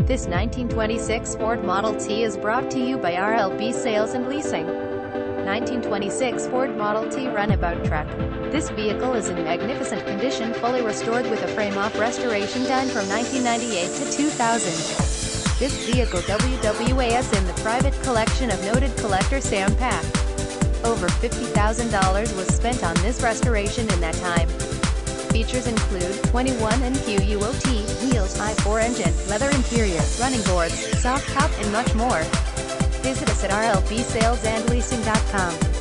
This 1926 Ford Model T is brought to you by RLB Sales and Leasing. 1926 Ford Model T Runabout truck. This vehicle is in magnificent condition, fully restored with a frame-off restoration done from 1998 to 2000. This vehicle WWAS in the private collection of noted collector Sam Pack. Over $50,000 was spent on this restoration in that time. Features include 21 NQUOT, wheels, i4 engine, leather interior, running boards, soft top and much more. Visit us at rlbsalesandleasing.com.